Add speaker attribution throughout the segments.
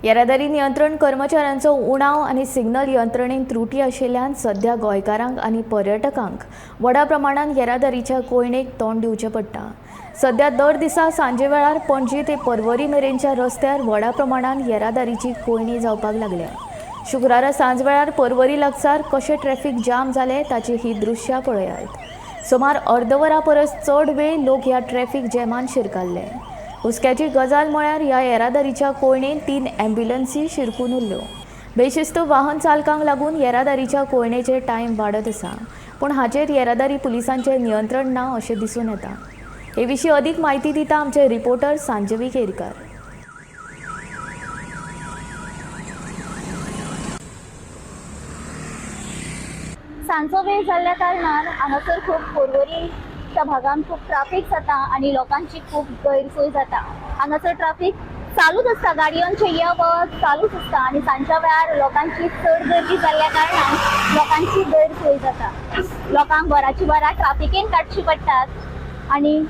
Speaker 1: येरादारी नियंत्रण कर्मचाऱ्यांचो उणाव आणि सिग्नल यंत्रणेंत त्रुटी आशिल्ल्यान सध्या गोंयकारांक आणि पर्यटकांक व्हडा प्रमाणात येरादारीच्या कोयणेक तोंड दिवचें पडटा। सध्या दर दिसा सांजे वेळार पणजी ते पर्वरी मेरेनच्या रस्त्यार व्हडा प्रमाणात येरादारीची कोयणी जावपाक लागल्या। शुक्रारा सांज वेळार पर्वरी लागसार कशें ट्रॅफिक जाम जालें ताची ही दृश्यां पळयात। सुमार अर्दवरा परस चड वेळ लोक ह्या ट्रॅफिक जॅमान शिरकाल्ले। हुस्क्याची गजाल म्हळ्यार ह्या येरादारीच्या कोयणेन 3 ॲम्ब्युलन्सी शिरकून उरल्यो। बेशिस्त वाहन चालकांक लागून येरादारीच्या कोयणेचे टायम वाडत आसा, पूण हाचेर येरादारी पुलिसांचें नियंत्रण ना अशें दिसून येता। हे विशीं अदीक म्हायती दिता आमचे रिपोर्टर सांजवी केरकार।
Speaker 2: सांजचो वेळ जाल्ल्या कारणान हांगासर खूब पर्वरीच्या भागांत खूब ट्राफिक जाता आणि लोकांची खूब गैरसोय जाता। हांगासर ट्राफिक चालूच आसता, गाडयांचे ये वच चालूच आसता आणि सांजच्या वेळार लोकांची चड गर्दी जाल्ल्या कारणान लोकांची गैरसोय जाता। लोकांक वरांची वरां ट्राफिकेन काडची पडटात आणि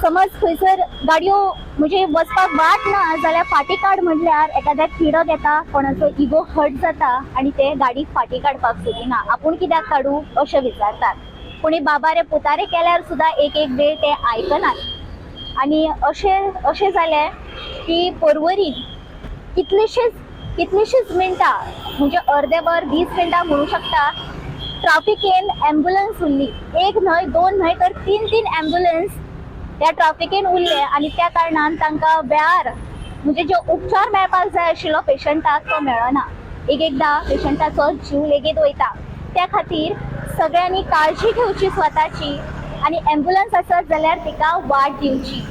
Speaker 2: समज खंयसर गाडयो म्हणजे वचपाक वाट ना जाल्यार फाटी काड म्हटल्यार एखाद्याक तिडक येता, कोणाचो इगो हर्ट जाता आणि ते गाडी फाटी काडपाक सोदिना, आपूण कित्याक काडू अशें विचारतात। कोणी बाबा रे पुतारे केल्यार सुद्दां एक वेळ ते आयकनात आणि अशें जालें की पर्वरी कितलीशीच मिनटां म्हणजे अर्देभर 20 मिनटां म्हणू शकता ट्राफिकेन ॲम्ब्युलन्स उरली। एक न्हय, दोन न्हय तर 3 ॲम्ब्युलन्स त्या ट्राफिकेन उरले आणि त्या कारणान तांकां वेळार म्हणजे जो उपचार मेळपाक जाय आशिल्लो पेशंटाक तो मेळना। एकदां पेशंटाचो जीव लेगीत वयता। त्या खातीर सगळ्यांनी काळजी घेवची स्वताची आणि ॲम्ब्युलन्स आसत जाल्यार तिका वाट दिवची।